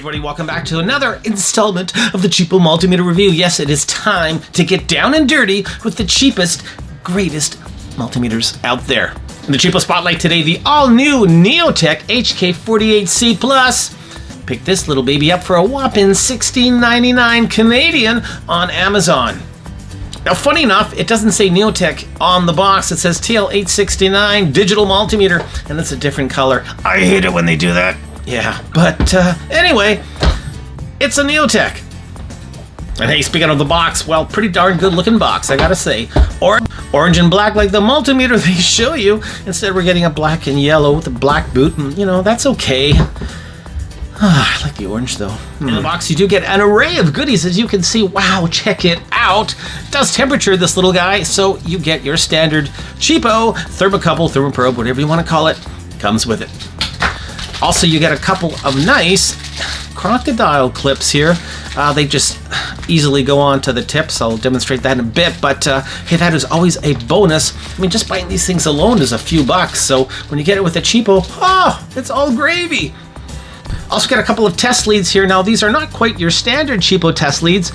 everybody, welcome back to another installment of the CHEAP-O Multimeter review. Yes, it is time to get down and dirty with the cheapest, greatest multimeters out there. In the CHEAP-O Spotlight today, the all-new Neoteck HK48C Plus. Pick this little baby up for a whopping $16.99 Canadian on Amazon. Now, funny enough, it doesn't say Neotec on the box. It says TL869 digital multimeter, and it's a different color. I hate it when they do that. Yeah, but anyway, it's a Neotec. And hey, speaking of the box, well, pretty darn good looking box, I gotta say. Orange and black like the multimeter they show you. Instead, we're getting a black and yellow with a black boot, and you know, that's okay. I like the orange though. In the box you do get an array of goodies, as you can see. Wow, check it out. It does temperature, this little guy, so you get your standard CHEAP-O thermocouple, thermoprobe, whatever you want to call it, comes with it. Also, you get a couple of nice crocodile clips here. They just easily go on to the tips. I'll demonstrate that in a bit, but hey, that is always a bonus. I mean, just buying these things alone is a few bucks, so when you get it with a CHEAP-O, oh, it's all gravy. Also got a couple of test leads here. Now, these are not quite your standard CHEAP-O test leads.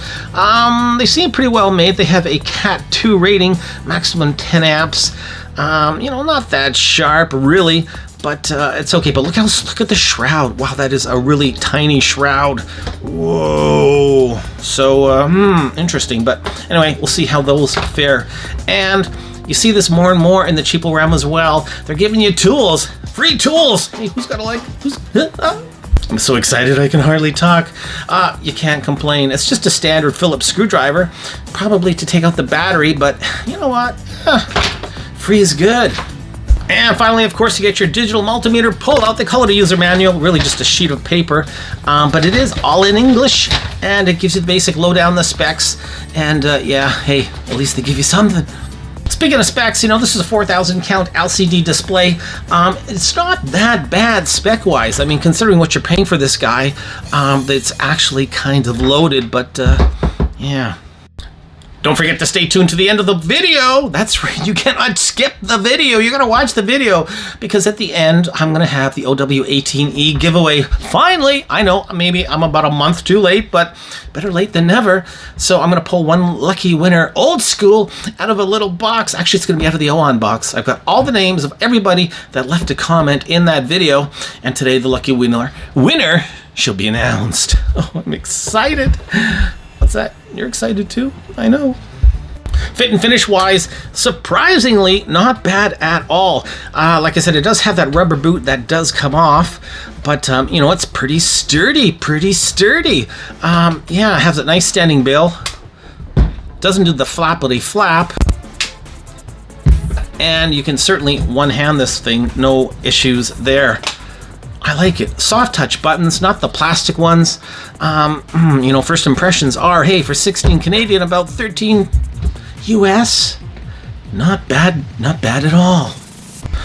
They seem pretty well made. They have a Cat 2 rating, maximum 10 amps. You know, not that sharp, really, but it's okay. But look at the shroud. Wow, that is a really tiny shroud. Whoa. So, interesting. But anyway, we'll see how those fare. And you see this more and more in the CHEAP-O realm as well. They're giving you tools, free tools. Hey, who's got a like? I'm so excited I can hardly talk. You can't complain. It's just a standard Phillips screwdriver, probably to take out the battery, but you know what? Free is good. And finally, of course, you get your digital multimeter pulled out. They call it a user manual, really just a sheet of paper, but it is all in English, and it gives you the basic lowdown, the specs, and yeah, hey, at least they give you something. Speaking of specs, you know, this is a 4,000 count LCD display. It's not that bad spec-wise. I mean, considering what you're paying for this guy, it's actually kind of loaded, but yeah. Don't forget to stay tuned to the end of the video. That's right, you cannot skip the video. You gotta watch the video, because at the end, I'm gonna have the OW18E giveaway. Finally, I know, maybe I'm about a month too late, but better late than never. So I'm gonna pull one lucky winner, old school, out of a little box. Actually, it's gonna be out of the OWON box. I've got all the names of everybody that left a comment in that video, and today the lucky winner shall be announced. Oh, I'm excited. What's that? You're excited too? I know. Fit and finish wise, surprisingly not bad at all. Like I said, it does have that rubber boot that does come off, but you know, it's pretty sturdy, yeah, it has a nice standing bill. Doesn't do the flappity flap. And you can certainly one-hand this thing, no issues there. I like it. Soft touch buttons, not the plastic ones. You know, first impressions are, hey, for 16 Canadian, about 13 US. Not bad at all.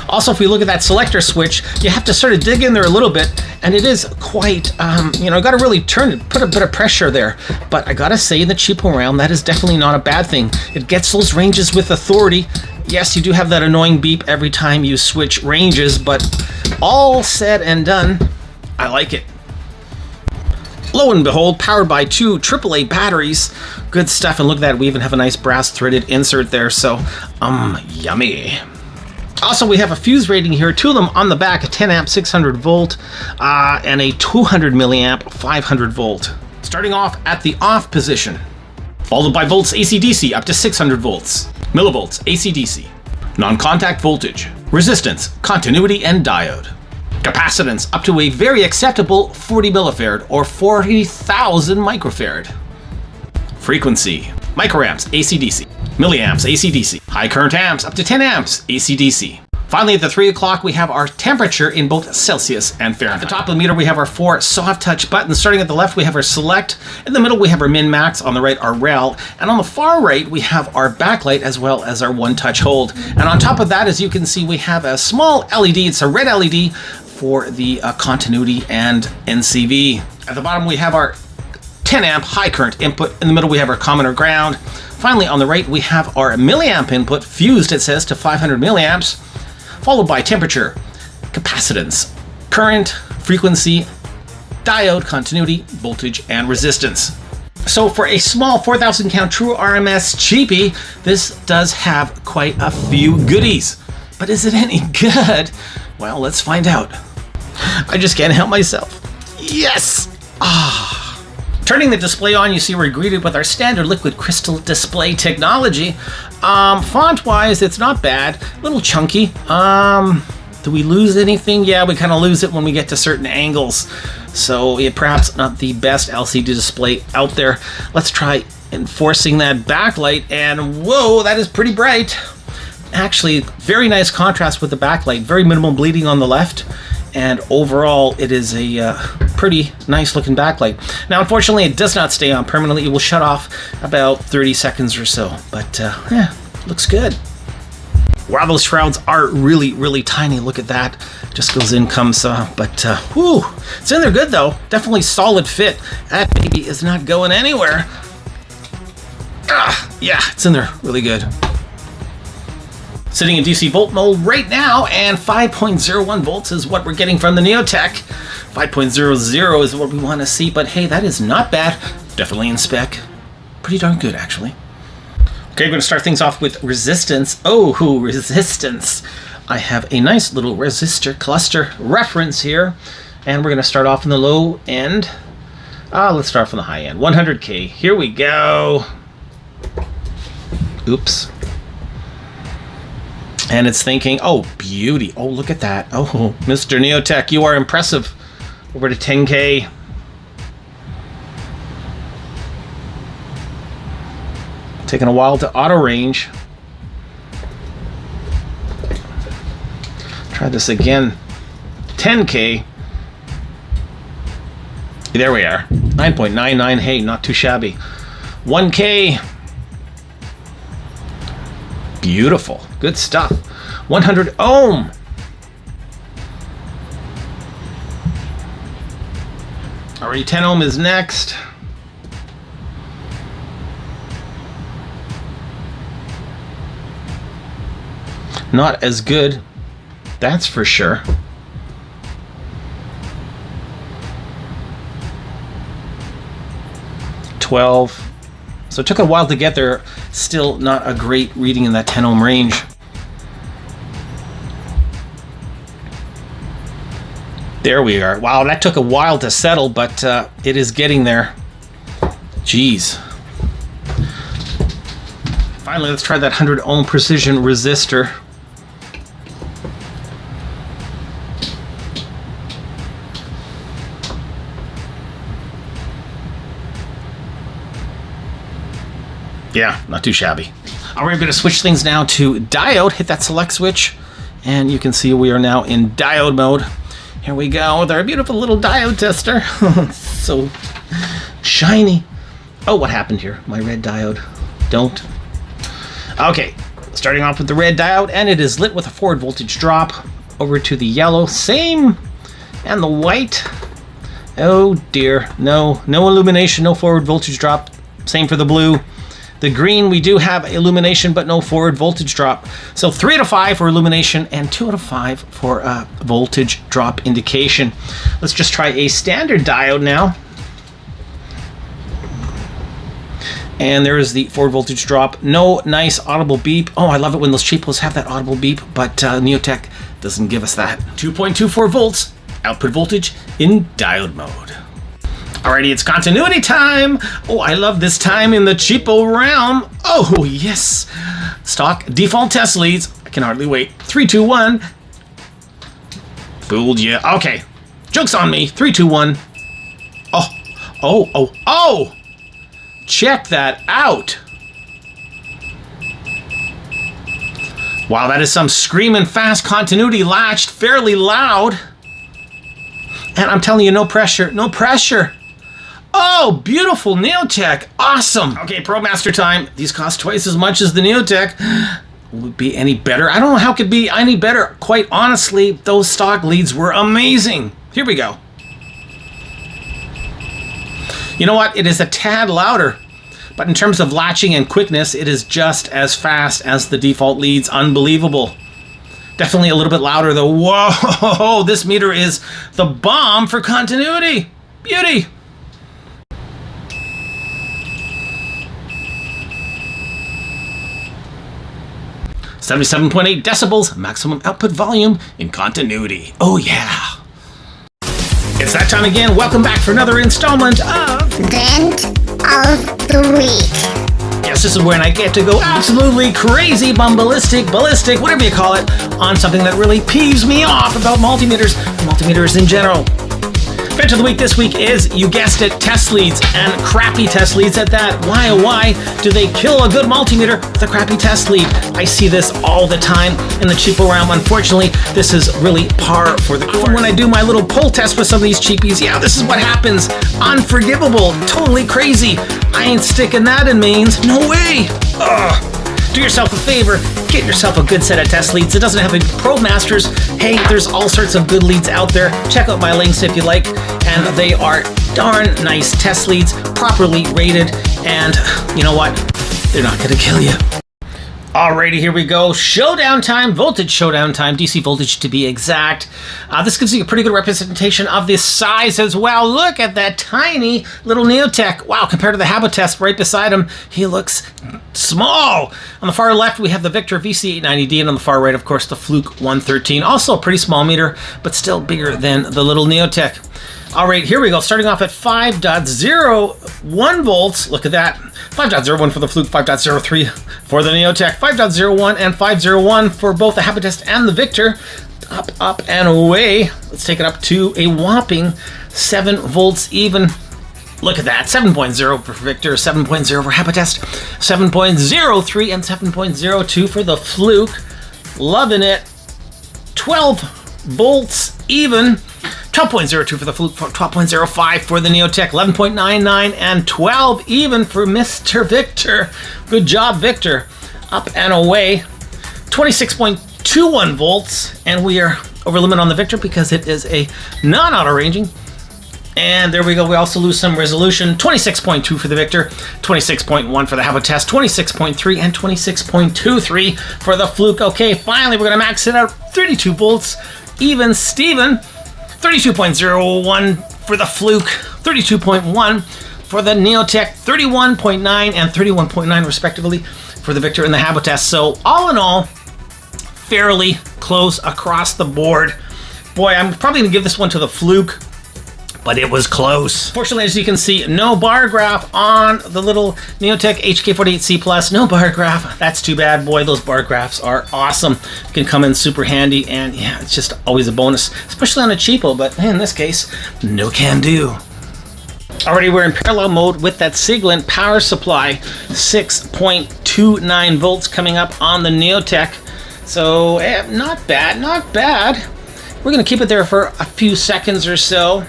Also, if we look at that selector switch, you have to sort of dig in there a little bit, and it is quite, you know, got to really turn it, put a bit of pressure there. But I gotta say, in the CHEAP-O realm, that is definitely not a bad thing. It gets those ranges with authority. Yes, you do have that annoying beep every time you switch ranges, but all said and done, I like it. Lo and behold, powered by two AAA batteries. Good stuff, and look at that, we even have a nice brass threaded insert there, so, yummy. Also, we have a fuse rating here, two of them on the back, a 10 amp 600 volt, and a 200 milliamp 500 volt. Starting off at the off position, followed by volts AC/DC up to 600 volts, millivolts AC/DC, non-contact voltage, resistance, continuity, and diode. Capacitance up to a very acceptable 40 millifarad or 40,000 microfarad. Frequency, microamps AC/DC, milliamps AC/DC, high current amps up to 10 amps AC/DC. Finally, at the 3 o'clock, we have our temperature in both Celsius and Fahrenheit. At the top of the meter, we have our 4 soft touch buttons. Starting at the left, we have our select. In the middle, we have our min max. On the right, our rel. And on the far right, we have our backlight as well as our one touch hold. And on top of that, as you can see, we have a small LED. It's a red LED for the continuity and NCV. At the bottom, we have our 10 amp high current input. In the middle, we have our common or ground. Finally, on the right, we have our milliamp input, fused, it says, to 500 milliamps. Followed by temperature, capacitance, current, frequency, diode, continuity, voltage, and resistance. So for a small 4,000 count true RMS cheapie, this does have quite a few goodies. But is it any good? Well, let's find out. I just can't help myself. Yes! Turning the display on, you see we're greeted with our standard liquid crystal display technology. Font-wise, it's not bad. A little chunky. Do we lose anything? Yeah, we kind of lose it when we get to certain angles. So perhaps not the best LCD display out there. Let's try enforcing that backlight, and whoa, that is pretty bright. Actually, very nice contrast with the backlight. Very minimal bleeding on the left. And overall, it is a pretty nice looking backlight. Now, unfortunately, it does not stay on permanently. It will shut off about 30 seconds or so. But yeah, looks good. Wow, those shrouds are really, really tiny. Look at that. Just goes in, comes, whew. It's in there good, though. Definitely solid fit. That baby is not going anywhere. Yeah, it's in there really good. Sitting in DC volt mode right now, and 5.01 volts is what we're getting from the Neotec. 5.00 is what we want to see, but hey, that is not bad. Definitely in spec. Pretty darn good, actually. Okay, we're going to start things off with resistance. Oh, resistance. I have a nice little resistor cluster reference here, and we're going to start off in the low end. Let's start from the high end. 100K. Here we go. Oops. And it's thinking, oh, beauty. Oh, look at that. Oh, Mr. Neotec, you are impressive. Over to 10K. Taking a while to auto range. Try this again. 10K. There we are. 9.99. Hey, not too shabby. 1K. Beautiful. Good stuff. 100 ohm. Already 10 ohm is next. Not as good, that's for sure. $12. So it took a while to get there. Still not a great reading in that 10 ohm range. There we are. Wow, that took a while to settle, but it is getting there. Jeez. Finally, let's try that 100 ohm precision resistor. Yeah, not too shabby. All right, we're going to switch things now to diode. Hit that select switch, and you can see we are now in diode mode. Here we go with our beautiful little diode tester. So shiny. Oh, what happened here? My red diode. Don't. Okay, starting off with the red diode, and it is lit with a forward voltage drop. Over to the yellow, same, and the white. Oh dear, no illumination, no forward voltage drop. Same for the blue. The green, we do have illumination, but no forward voltage drop. So 3 out of 5 for illumination and 2 out of 5 for voltage drop indication. Let's just try a standard diode now. And there is the forward voltage drop. No nice audible beep. Oh, I love it when those cheapos have that audible beep, but Neotec doesn't give us that. 2.24 volts output voltage in diode mode. Alrighty, it's continuity time. Oh, I love this time in the cheapo realm. Oh, yes. Stock default test leads. I can hardly wait. 3, 2, 1. Fooled you. Okay. Joke's on me. 3, 2, 1. Oh. Check that out. Wow, that is some screaming fast continuity latched fairly loud. And I'm telling you, no pressure. No pressure. Oh, beautiful Neotec. Awesome. Okay, ProMaster time. These cost twice as much as the Neotec. Will it be any better? I don't know how it could be any better. Quite honestly, those stock leads were amazing. Here we go. You know what? It is a tad louder. But in terms of latching and quickness, it is just as fast as the default leads. Unbelievable. Definitely a little bit louder though. Whoa, this meter is the bomb for continuity. Beauty! .8 decibels, maximum output volume in continuity. Oh yeah! It's that time again. Welcome back for another installment of Vent of the Week. Yes, this is when I get to go absolutely crazy, ballistic, whatever you call it, on something that really peeves me off about multimeters in general. Vent of the Week this week is, you guessed it, test leads, and crappy test leads at that. Why, oh why do they kill a good multimeter with a crappy test lead? I see this all the time in the cheapo realm. Unfortunately, this is really par for the course. When I do my little pull test with some of these cheapies, yeah, this is what happens. Unforgivable, totally crazy. I ain't sticking that in mains, no way. Ugh. Do yourself a favor, get yourself a good set of test leads. It doesn't have to be Pro Masters. Hey, there's all sorts of good leads out there. Check out my links if you like. And they are darn nice test leads, properly rated. And you know what? They're not gonna kill you. Alrighty, here we go. Showdown time, voltage showdown time, DC voltage to be exact. This gives you a pretty good representation of the size as well. Look at that tiny little Neotec. Wow, compared to the Habitest right beside him, he looks small. On the far left, we have the Victor VC890D, and on the far right, of course, the Fluke 113. Also a pretty small meter, but still bigger than the little Neotec. All right, here we go. Starting off at 5.01 volts. Look at that. 5.01 for the Fluke, 5.03 for the Neotec, 5.01 and 5.01 for both the Habitest and the Victor. Up, and away. Let's take it up to a whopping 7 volts even. Look at that. 7.0 for Victor, 7.0 for Habitest, 7.03 and 7.02 for the Fluke. Loving it. 12 volts even. 12.02 for the Fluke, 12.05 for the Neotec, 11.99 and 12 even for Mr. Victor. Good job, Victor. Up and away. 26.21 volts, and we are over limit on the Victor because it is a non-auto ranging. And there we go. We also lose some resolution. 26.2 for the Victor, 26.1 for the Habitest, 26.3 and 26.23 for the Fluke. Okay, finally we're going to max it out. 32 volts, even Steven. 32.01 for the Fluke, 32.1 for the Neotec, 31.9 and 31.9 respectively for the Victor and the Habitest. So all in all, fairly close across the board. Boy, I'm probably going to give this one to the Fluke, but it was close. Fortunately, as you can see, no bar graph on the little Neotec HK48C Plus. No bar graph. That's too bad. Boy, those bar graphs are awesome. Can come in super handy, and yeah, it's just always a bonus, especially on a cheapo, but in this case, no can do. Already we're in parallel mode with that Siglent power supply, 6.29 volts coming up on the Neotec. So not bad, not bad. We're gonna keep it there for a few seconds or so.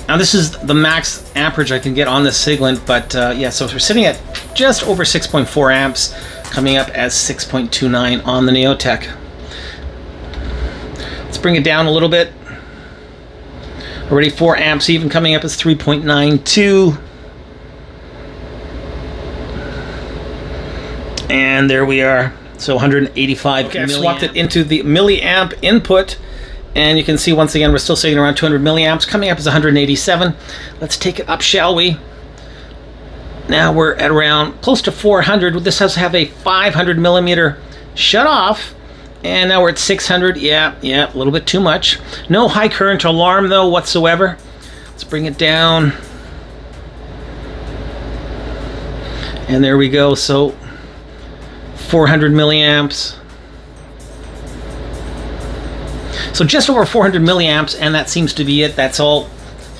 Now this is the max amperage I can get on the Siglent, but yeah, so we're sitting at just over 6.4 amps, coming up as 6.29 on the Neotec. Let's bring it down a little bit. Already 4 amps even, coming up as 3.92. And there we are, so 185 okay, I've swapped it into the milliamp input. And you can see once again we're still sitting around 200 milliamps, coming up as 187. Let's take it up, shall we? Now we're at around close to 400. This does have a 500 millimeter shut off, and now we're at 600. Yeah, a little bit too much. No high current alarm though whatsoever. Let's bring it down, and there we go. So 400 milliamps. So just over 400 milliamps, and that seems to be it. That's all.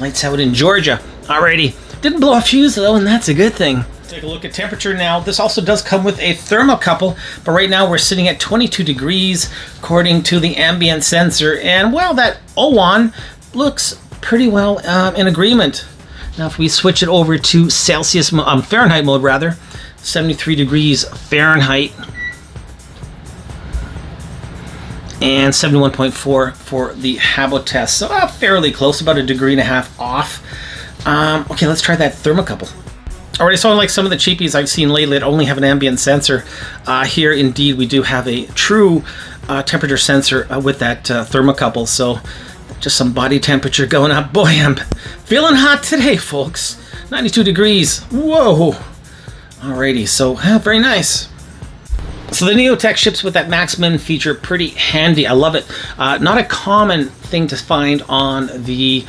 Lights out in Georgia. Alrighty. Didn't blow a fuse though, and that's a good thing. Take a look at temperature now. This also does come with a thermocouple, but right now we're sitting at 22 degrees according to the ambient sensor. And well, that OWON looks pretty well in agreement. Now if we switch it over to Fahrenheit mode rather, 73 degrees Fahrenheit. And 71.4 for the Habitest. So fairly close, about 1.5 degrees off. Okay, let's try that thermocouple. Alright, so unlike some of the cheapies I've seen lately that only have an ambient sensor, here indeed we do have a true temperature sensor with that thermocouple. So Just some body temperature going up. Boy, I'm feeling hot today, folks. 92 degrees. Whoa. Alrighty, so very nice. So the Neotec ships with that max-min feature, pretty handy. I love it. Not a common thing to find on the in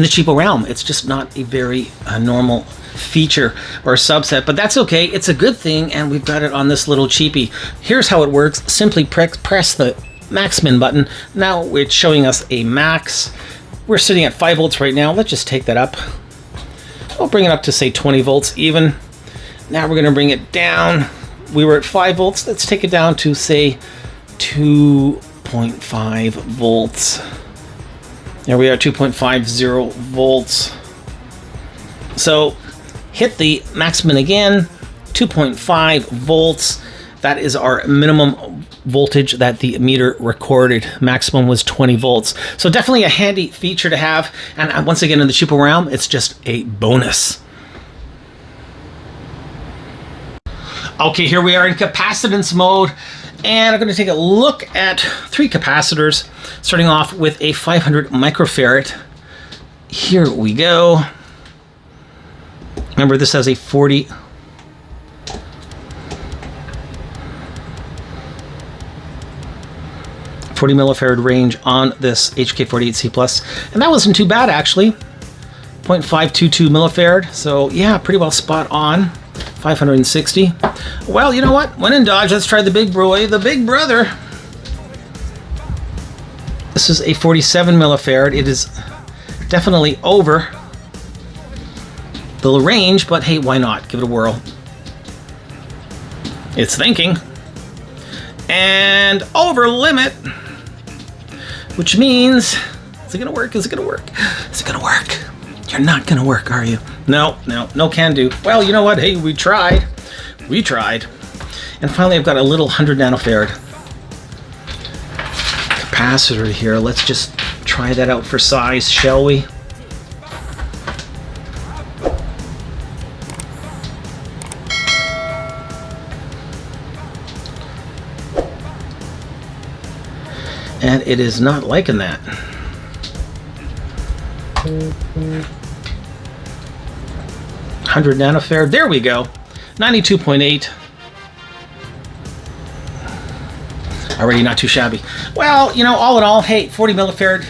the cheapo realm. It's just not a very normal feature or subset, but that's okay. It's a good thing, and we've got it on this little cheapie. Here's how it works. Simply press the max-min button. Now it's showing us a max. We're sitting at 5 volts right now. Let's just take that up. I'll bring it up to, say, 20 volts even. Now we're going to bring it down. We were at 5 volts. Let's take it down to, say, 2.5 volts. There we are, 2.50 volts. So hit the maximum again, 2.5 volts. That is our minimum voltage that the meter recorded. Maximum was 20 volts. So definitely a handy feature to have. And once again, in the cheapo realm, it's just a bonus. Okay, here we are in capacitance mode, and I'm going to take a look at 3 capacitors, starting off with a 500 microfarad. Here we go. Remember, this has a 40 millifarad range on this HK48C Plus, and that wasn't too bad actually. 0.522 millifarad, so yeah, pretty well spot on. 560. Well, you know what? When in Dodge, let's try the big boy, the big brother. This is a 47 millifarad. It is definitely over the range, but hey, why not? Give it a whirl. It's thinking. And over limit, which means, is it gonna work? Is it gonna work? Is it gonna work? You're not gonna work, are you? No can do. Well, you know what? Hey, we tried. We tried. And finally, I've got a little 100 nanofarad capacitor here. Let's just try that out for size, shall we? And it is not liking that. 100 nanofarad. There we go. 92.8. Already not too shabby. Well, you know, all in all, hey, 40 millifarad.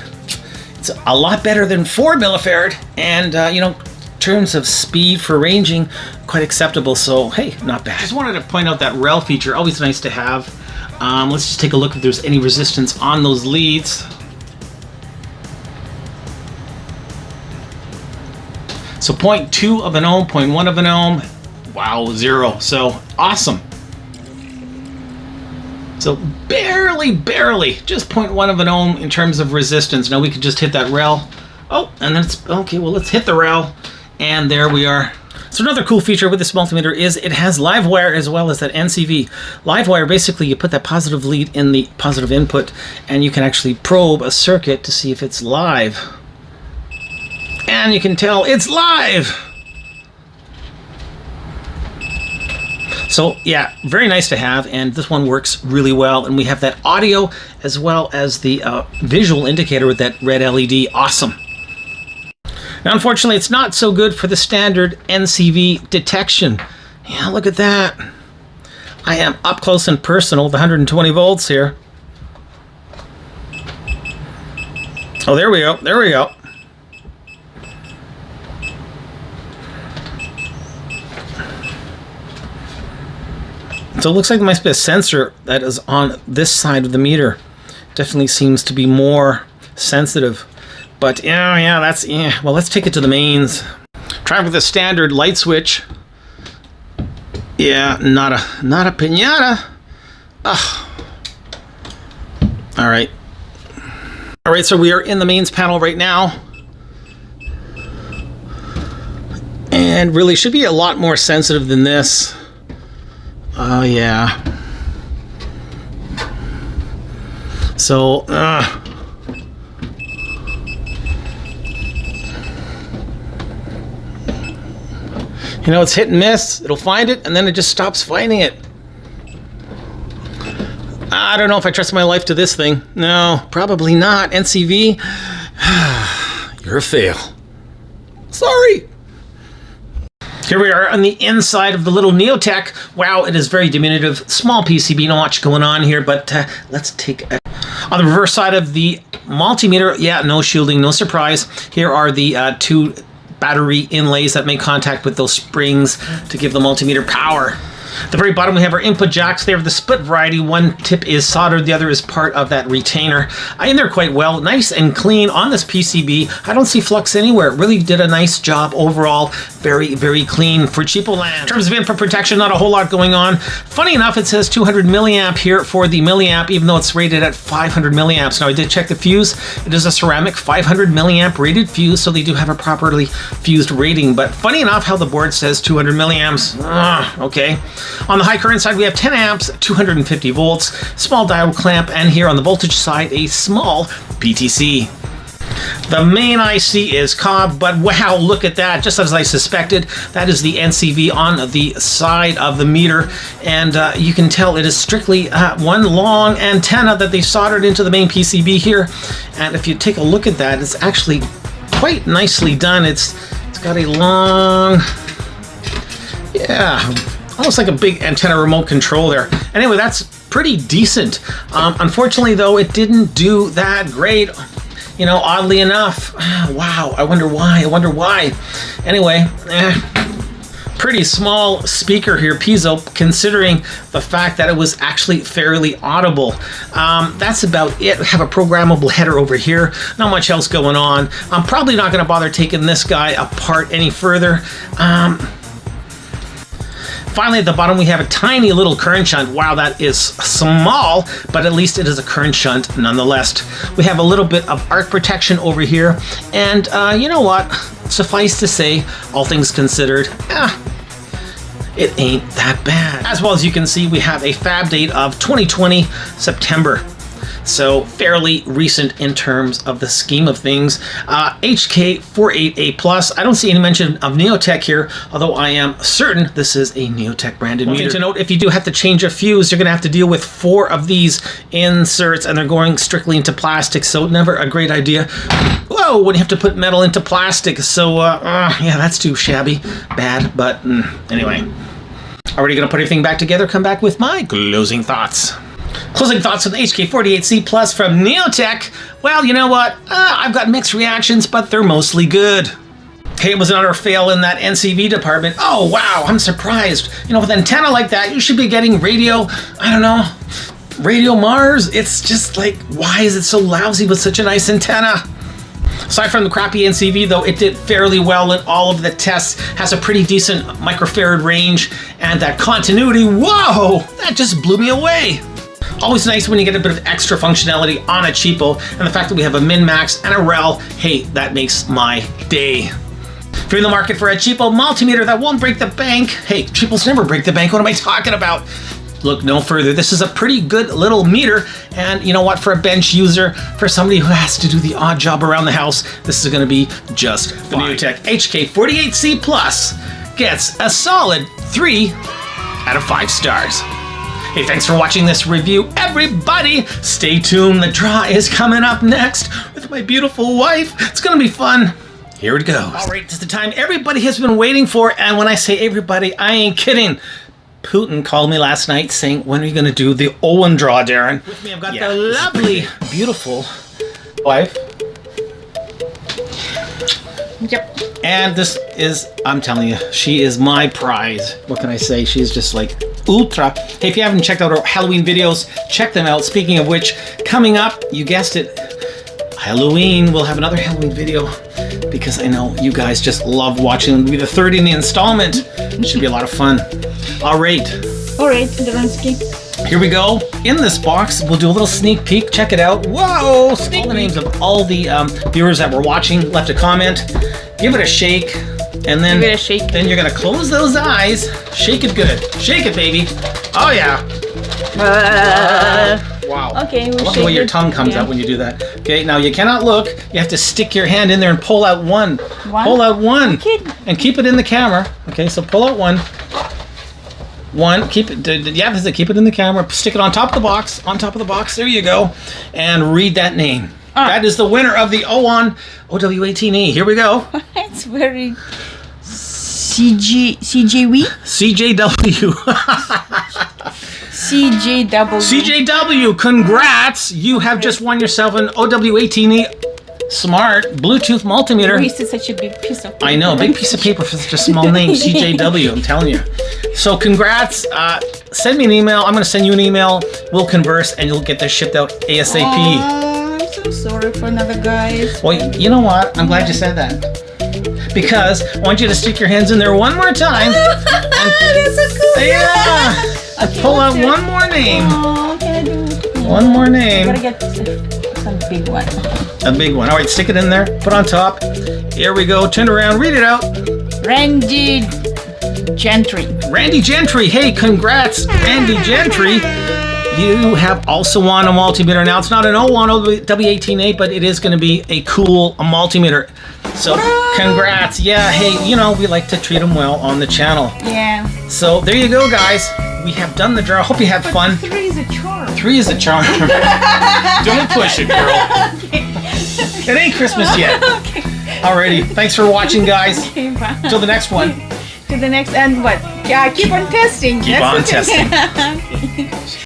It's a lot better than 4 millifarad. And, you know, in terms of speed for ranging, quite acceptable. So, hey, not bad. Just wanted to point out that rel feature. Always nice to have. Let's just take a look if there's any resistance on those leads. So 0.2 of an ohm, 0.1 of an ohm, wow, 0. So awesome. So barely, just 0.1 of an ohm in terms of resistance. Now we could just hit that rel. Oh, and then it's, okay, well, let's hit the rel. And there we are. So another cool feature with this multimeter is it has live wire as well as that NCV. Live wire, basically you put that positive lead in the positive input and you can actually probe a circuit to see if it's live. And you can tell it's live. So yeah, very nice to have, and this one works really well. And we have that audio as well as the visual indicator with that red LED. Awesome. Now, unfortunately, it's not so good for the standard NCV detection. Yeah, look at that. I am up close and personal with 120 volts here. Oh, there we go. There we go. So it looks like there must be a sensor that is on this side of the meter. Definitely seems to be more sensitive. But yeah, that's, yeah. Well, let's take it to the mains. Try with the standard light switch. Yeah, not a piñata. Ugh. All right. All right, so we are in the mains panel right now. And really should be a lot more sensitive than this. Oh, yeah. So, you know, it's hit and miss. It'll find it, and then it just stops finding it. I don't know if I trust my life to this thing. No, probably not. NCV, you're a fail. Sorry. Here we are on the inside of the little Neotec. Wow, it is very diminutive. Small PCB, not much going on here, but let's take a... On the reverse side of the multimeter, yeah, no shielding, no surprise. Here are the two battery inlays that make contact with those springs to give the multimeter power. At the very bottom, we have our input jacks. They have the split variety. One tip is soldered, the other is part of that retainer. In there quite well, nice and clean on this PCB. I don't see flux anywhere. It really did a nice job overall. Very, very clean for cheapo land. In terms of input protection, not a whole lot going on. Funny enough, it says 200 milliamp here for the milliamp, even though it's rated at 500 milliamps. Now, I did check the fuse. It is a ceramic 500 milliamp rated fuse, so they do have a properly fused rating. But funny enough, how the board says 200 milliamps. Okay. On the high current side, we have 10 amps, 250 volts, small diode clamp, and here on the voltage side, a small PTC. The main IC is cob, but wow, look at that. Just as I suspected, that is the NCV on the side of the meter, and you can tell it is strictly one long antenna that they soldered into the main PCB here. And if you take a look at that, it's actually quite nicely done. It's got a long, yeah, almost like a big antenna remote control there. Anyway, that's pretty decent. Unfortunately, though, it didn't do that great. You know, oddly enough. Wow, I wonder why. Anyway, pretty small speaker here, piezo, considering the fact that it was actually fairly audible. That's about it. We have a programmable header over here. Not much else going on. I'm probably not going to bother taking this guy apart any further. Finally, at the bottom, we have a tiny little current shunt. Wow, that is small, but at least it is a current shunt nonetheless. We have a little bit of arc protection over here, and you know what? Suffice to say, all things considered, it ain't that bad. As well as you can see, we have a fab date of 2020 September. So fairly recent in terms of the scheme of things. HK48A+. I don't see any mention of Neotec here, although I am certain this is a Neotec branded meter. One thing to note, if you do have to change a fuse, you're going to have to deal with 4 of these inserts, and they're going strictly into plastic, so never a great idea. Whoa, when you have to put metal into plastic. So, yeah, that's too shabby. Bad, but anyway. Already going to put everything back together, come back with my closing thoughts. Closing thoughts on the HK48C Plus from Neotec. Well, you know what? I've got mixed reactions, but they're mostly good. Hey, it was another fail in that NCV department. Oh, wow, I'm surprised. You know, with an antenna like that, you should be getting radio, I don't know, Radio Mars. It's just like, why is it so lousy with such a nice antenna? Aside from the crappy NCV, though, it did fairly well in all of the tests, has a pretty decent microfarad range, and that continuity, whoa, that just blew me away. Always nice when you get a bit of extra functionality on a cheapo, and the fact that we have a min-max and a rel, hey, that makes my day. If you're in the market for a cheapo multimeter that won't break the bank, hey, cheapos never break the bank, what am I talking about? Look no further. This is a pretty good little meter, and you know what, for a bench user, for somebody who has to do the odd job around the house, this is going to be just fine. The Neotec HK48C Plus gets a solid 3 out of 5 stars. Hey, thanks for watching this review, everybody. Stay tuned, the draw is coming up next with my beautiful wife. It's gonna be fun. Here it goes. All right, it's the time everybody has been waiting for, and when I say everybody, I ain't kidding. Putin called me last night saying, when are you gonna do the OWON draw, Darren? With me, I've got the lovely, beautiful wife. Yep. And this is, I'm telling you, she is my prize. What can I say? She's just like ultra. Hey, if you haven't checked out our Halloween videos, check them out. Speaking of which, coming up, you guessed it, Halloween. We'll have another Halloween video because I know you guys just love watching. It'll be the 3rd in the installment. It should be a lot of fun. All right, Delansky. Here we go. In this box, we'll do a little sneak peek. Check it out. Whoa! Sneak the names of all the viewers that were watching. Left a comment. Give it a shake. And then, then you're gonna close those eyes. Shake it good. Shake it, baby. Oh yeah. Wow. Okay. We'll I love the way your tongue comes out when you do that. Okay. Now you cannot look. You have to stick your hand in there and pull out one. Pull out one. And keep it in the camera. Okay. So pull out one. one. Keep it. Yeah, that's it. Keep it in the camera. Stick it on top of the box. On top of the box. There you go. And read that name. That is the winner of the OWON OW18E. Here we go. It's very CJW. CJW. CJW. CJW. Congrats! You have just won yourself an OW18E Smart Bluetooth multimeter. This is such a big piece of paper. I know, big piece of paper for such a small name, CJW, I'm telling you. So congrats, send me an email, I'm gonna send you an email, we'll converse, and you'll get this shipped out ASAP. I'm so sorry for another guys. Well, you know what, I'm glad you said that. Because I want you to stick your hands in there one more time. That's so cool. Yeah, and pull out one more name. Oh, can I do One more name. I gotta get some big one. A big one. All right, stick it in there, put on top. Here we go, turn around, read it out. Randy Gentry. Randy Gentry, hey, congrats, Randy Gentry. You have also won a multimeter. Now, it's not an OWON W18A, but it is going to be a cool multimeter. So, congrats. Yeah, hey, you know, we like to treat them well on the channel. Yeah. So, there you go, guys. We have done the draw. Hope you had fun. 3 is a charm. 3 is a charm. Don't push it, girl. Okay. It ain't Christmas yet. Okay. Alrighty, thanks for watching, guys. Okay, bye. Till the next one. To the next, and what? Yeah, keep on testing. Keep on testing. Okay.